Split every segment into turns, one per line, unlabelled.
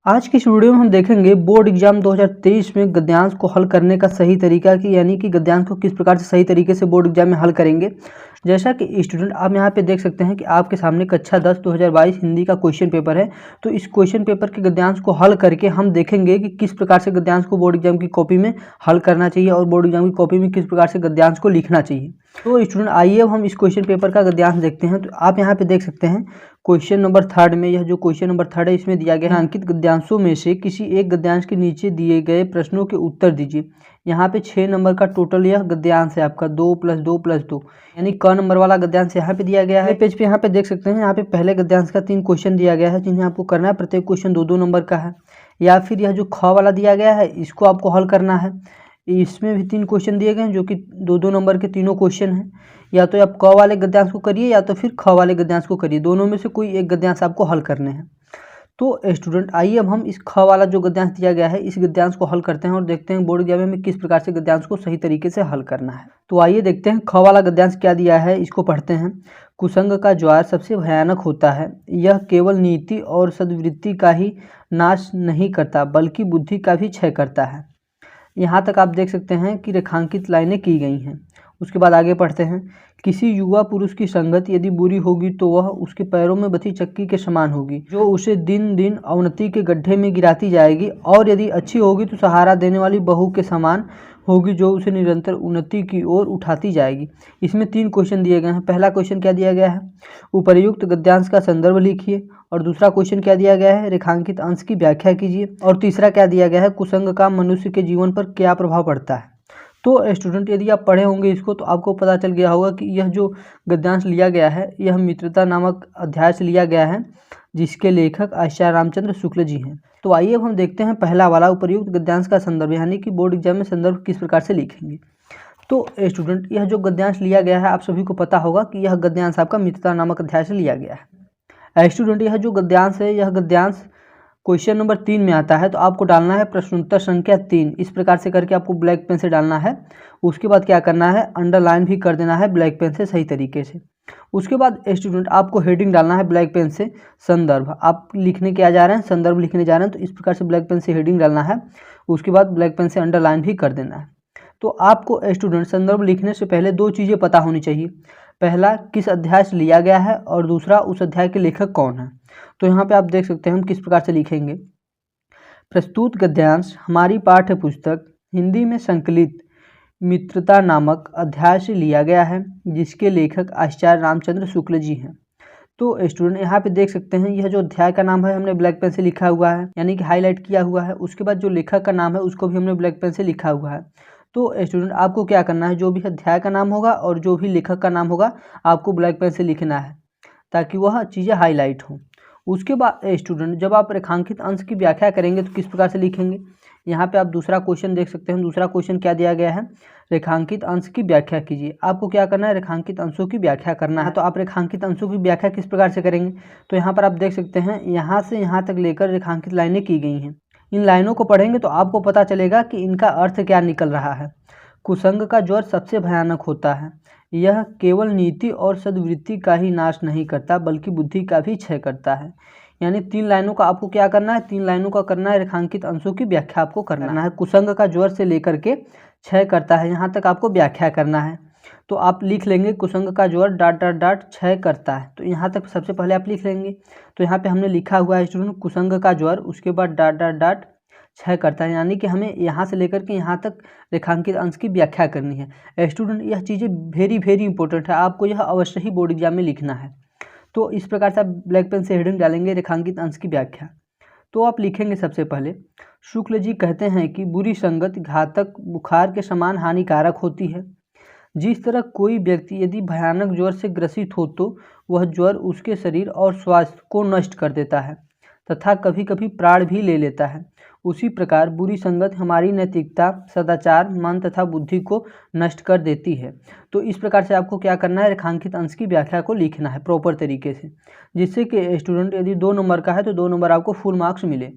आज की इस वीडियो में हम देखेंगे बोर्ड एग्जाम 2023 में गद्यांश को हल करने का सही तरीका कि यानी कि गद्यांश को किस प्रकार से सही तरीके से बोर्ड एग्जाम में हल करेंगे। जैसा कि स्टूडेंट आप यहाँ पे देख सकते हैं कि आपके सामने कक्षा 10 2022 हिंदी का क्वेश्चन पेपर है। तो इस क्वेश्चन पेपर के गद्यांश को हल करके हम देखेंगे कि किस प्रकार से गद्यांश को बोर्ड एग्जाम की कॉपी में हल करना चाहिए और बोर्ड एग्जाम की कॉपी में किस प्रकार से गद्यांश को लिखना चाहिए। तो स्टूडेंट आइए अब हम इस क्वेश्चन पेपर का गद्यांश देखते हैं। तो आप यहाँ पे देख सकते हैं क्वेश्चन नंबर 3 में, यह जो क्वेश्चन नंबर 3 है इसमें दिया गया है अंकित गद्यांशों में से किसी एक गद्यांश के नीचे दिए गए प्रश्नों के उत्तर दीजिए। यहाँ पे 6 नंबर का टोटल यह गद्यांश है आपका 2 + 2 + 2 यानी क नंबर वाला गद्यांश यहाँ पे दिया गया है। पेज पे यहाँ पे देख सकते हैं, यहाँ पे पहले गद्यांश का 3 क्वेश्चन दिया गया है जिन्हें आपको करना है। प्रत्येक क्वेश्चन 2-2 नंबर का है। या फिर यह जो ख वाला दिया गया है इसको आपको हल करना है। इसमें भी 3 क्वेश्चन दिए गए हैं जो कि 2-2 नंबर के तीनों क्वेश्चन हैं। या तो आप क वाले गद्यांश को करिए या तो फिर ख वाले गद्यांश को करिए, दोनों में से कोई एक गद्यांश आपको हल करने हैं। तो स्टूडेंट आइए अब हम इस ख वाला जो गद्यांश दिया गया है इस गद्यांश को हल करते हैं और देखते हैं बोर्ड एग्जाम में किस प्रकार से गद्यांश को सही तरीके से हल करना है। तो आइए देखते हैं ख वाला गद्यांश क्या दिया है, इसको पढ़ते हैं। कुसंग का ज्वार सबसे भयानक होता है, यह केवल नीति और सद्वृत्ति का ही नाश नहीं करता बल्कि बुद्धि का भी क्षय करता है। यहाँ तक आप देख सकते हैं कि रेखांकित लाइनें की गई हैं। उसके बाद आगे पढ़ते हैं। किसी युवा पुरुष की संगत यदि बुरी होगी तो वह उसके पैरों में बंधी चक्की के समान होगी जो उसे दिन दिन अवनति के गड्ढे में गिराती जाएगी, और यदि अच्छी होगी तो सहारा देने वाली बहू के समान होगी जो उसे निरंतर उन्नति की ओर उठाती जाएगी। इसमें 3 क्वेश्चन दिए गए हैं। पहला क्वेश्चन क्या दिया गया है, उपर्युक्त गद्यांश का संदर्भ लिखिए। और दूसरा क्वेश्चन क्या दिया गया है, रेखांकित अंश की व्याख्या कीजिए। और तीसरा क्या दिया गया है, कुसंग का मनुष्य के जीवन पर क्या प्रभाव पड़ता है। तो स्टूडेंट यदि आप पढ़े होंगे इसको तो आपको पता चल गया होगा कि यह जो गद्यांश लिया गया है यह मित्रता नामक अध्याय से लिया गया है जिसके लेखक आचार्य रामचंद्र शुक्ल जी हैं। तो आइए अब हम देखते हैं पहला वाला उपर्युक्त गद्यांश का संदर्भ, यानी कि बोर्ड एग्जाम में संदर्भ किस प्रकार से लिखेंगे। तो स्टूडेंट यह जो गद्यांश लिया गया है आप सभी को पता होगा कि यह गद्यांश आपका मित्रता नामक अध्याय से लिया गया है। स्टूडेंट यह जो गद्यांश है यह गद्यांश क्वेश्चन नंबर 3 में आता है। तो आपको डालना है प्रश्नोत्तर संख्या 3, इस प्रकार से करके आपको ब्लैक पेन से डालना है। उसके बाद क्या करना है, अंडरलाइन भी कर देना है ब्लैक पेन से सही तरीके से। उसके बाद स्टूडेंट आपको हेडिंग डालना है ब्लैक पेन से संदर्भ। आप लिखने क्या जा रहे हैं, संदर्भ लिखने जा रहे हैं, तो इस प्रकार से ब्लैक पेन से हेडिंग डालना है। उसके बाद ब्लैक पेन से अंडरलाइन भी कर देना है। तो आपको स्टूडेंट संदर्भ लिखने से पहले 2 चीज़ें पता होनी चाहिए। पहला किस अध्याय से लिया गया है और दूसरा उस अध्याय के लेखक कौन है। तो यहाँ पे आप देख सकते हैं हम किस प्रकार से लिखेंगे। प्रस्तुत गद्यांश हमारी पाठ्य पुस्तक हिंदी में संकलित मित्रता नामक अध्याय से लिया गया है जिसके लेखक आचार्य रामचंद्र शुक्ल जी हैं। तो स्टूडेंट यहाँ पे देख सकते हैं यह जो अध्याय का नाम है हमने ब्लैक पेन से लिखा हुआ है, यानी कि हाईलाइट किया हुआ है। उसके बाद जो लेखक का नाम है उसको भी हमने ब्लैक पेन से लिखा हुआ है। तो स्टूडेंट आपको क्या करना है, जो भी अध्याय का नाम होगा और जो भी लेखक का नाम होगा आपको ब्लैक पेन से लिखना है ताकि वह चीज़ें हाईलाइट हों। उसके बाद स्टूडेंट जब आप रेखांकित अंश की व्याख्या करेंगे तो किस प्रकार से लिखेंगे। यहाँ पे आप दूसरा क्वेश्चन देख सकते हैं। दूसरा क्वेश्चन क्या दिया गया है, रेखांकित अंश की व्याख्या कीजिए। आपको क्या करना है, रेखांकित अंशों की व्याख्या करना है। तो आप रेखांकित अंशों की व्याख्या किस प्रकार से करेंगे, तो यहाँ पर आप देख सकते हैं यहाँ से यहाँ तक लेकर रेखांकित लाइनें की गई हैं। इन लाइनों को पढ़ेंगे तो आपको पता चलेगा कि इनका अर्थ क्या निकल रहा है। कुसंग का ज्वर सबसे भयानक होता है, यह केवल नीति और सद्वृत्ति का ही नाश नहीं करता बल्कि बुद्धि का भी क्षय करता है। यानी 3 लाइनों का आपको क्या करना है, 3 लाइनों का करना है रेखांकित अंशों की व्याख्या आपको करना है। कुसंग का ज्वर से लेकर के क्षय करता है, यहाँ तक आपको व्याख्या करना है। तो आप लिख लेंगे कुसंग का ज्वर ... क्षय करता है। तो यहाँ तक सबसे पहले आप लिख लेंगे। तो यहाँ पे हमने लिखा हुआ है स्टूडेंट कुसंग का ज्वर, उसके बाद ... क्षय करता है, यानी कि हमें यहाँ से लेकर के यहाँ तक रेखांकित अंश की व्याख्या करनी है। स्टूडेंट यह चीज़ें वेरी इंपॉर्टेंट है, आपको यह अवश्य ही बोर्ड एग्जाम में लिखना है। तो इस प्रकार से आप ब्लैक पेन से हेडिंग डालेंगे रेखांकित अंश की व्याख्या। तो आप लिखेंगे सबसे पहले, शुक्ल जी कहते हैं कि बुरी संगत घातक बुखार के समान हानिकारक होती है। जिस तरह कोई व्यक्ति यदि भयानक ज्वर से ग्रसित हो तो वह ज्वर उसके शरीर और स्वास्थ्य को नष्ट कर देता है तथा कभी कभी प्राण भी ले लेता है, उसी प्रकार बुरी संगत हमारी नैतिकता, सदाचार, मन तथा बुद्धि को नष्ट कर देती है। तो इस प्रकार से आपको क्या करना है, रेखांकित अंश की व्याख्या को लिखना है प्रॉपर तरीके से, जिससे कि स्टूडेंट यदि 2 नंबर का है तो 2 नंबर आपको फुल मार्क्स मिले।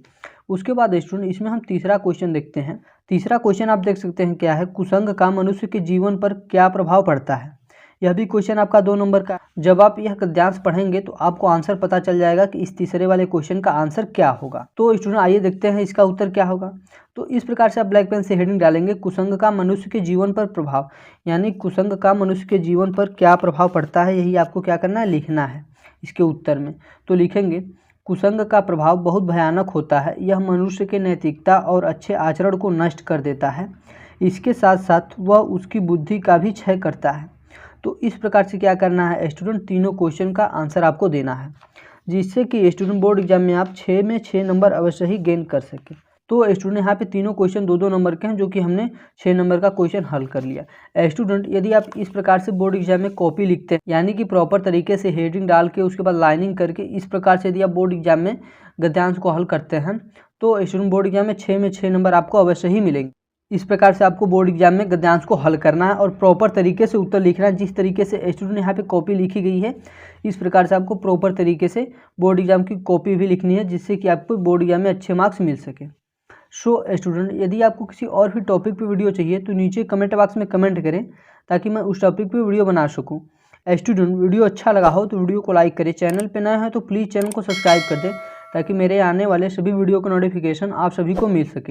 उसके बाद स्टूडेंट इसमें हम तीसरा क्वेश्चन देखते हैं। तीसरा क्वेश्चन आप देख सकते हैं क्या है, कुसंग का मनुष्य के जीवन पर क्या प्रभाव पड़ता है। यह भी क्वेश्चन आपका 2 नंबर का। जब आप यह गद्यांश पढ़ेंगे तो आपको आंसर पता चल जाएगा कि इस तीसरे वाले क्वेश्चन का आंसर क्या होगा। तो स्टूडेंट आइए देखते हैं इसका उत्तर क्या होगा। तो इस प्रकार से आप ब्लैक पेन से हेडिंग डालेंगे, कुसंग का मनुष्य के जीवन पर प्रभाव, यानी कुसंग का मनुष्य के जीवन पर क्या प्रभाव पड़ता है, यही आपको क्या करना है, लिखना है इसके उत्तर में। तो लिखेंगे कुसंग का प्रभाव बहुत भयानक होता है, यह मनुष्य के नैतिकता और अच्छे आचरण को नष्ट कर देता है, इसके साथ साथ वह उसकी बुद्धि का भी क्षय करता है। तो इस प्रकार से क्या करना है स्टूडेंट, तीनों क्वेश्चन का आंसर आपको देना है, जिससे कि स्टूडेंट बोर्ड एग्जाम में आप 6 में 6 नंबर अवश्य ही गेन कर सकें। तो स्टूडेंट यहाँ पे तीनों क्वेश्चन 2-2 नंबर के हैं, जो कि हमने 6 नंबर का क्वेश्चन हल कर लिया। स्टूडेंट यदि आप इस प्रकार से बोर्ड एग्जाम में कॉपी लिखते हैं, यानी कि प्रॉपर तरीके से हेडिंग डाल के उसके बाद लाइनिंग करके इस प्रकार से यदि आप बोर्ड एग्जाम में गद्यांश को हल करते हैं, तो स्टूडेंट बोर्ड एग्जाम में 6 में 6 नंबर आपको अवश्य ही मिलेंगे। इस प्रकार से आपको बोर्ड एग्जाम में गद्यांश को हल करना है और प्रॉपर तरीके से उत्तर लिखना है। जिस तरीके से स्टूडेंट यहाँ पे कॉपी लिखी गई है, इस प्रकार से आपको प्रॉपर तरीके से बोर्ड एग्जाम की कॉपी भी लिखनी है, जिससे कि आपको बोर्ड एग्जाम में अच्छे मार्क्स मिल सके। सो स्टूडेंट यदि आपको किसी और भी टॉपिक पे वीडियो चाहिए तो नीचे कमेंट बॉक्स में कमेंट करें, ताकि मैं उस टॉपिक पे वीडियो बना सकूँ। स्टूडेंट वीडियो अच्छा लगा हो तो वीडियो को लाइक करें, चैनल पे नए हैं तो प्लीज़ चैनल को सब्सक्राइब कर दें, ताकि मेरे आने वाले सभी वीडियो का नोटिफिकेशन आप सभी को मिल सके।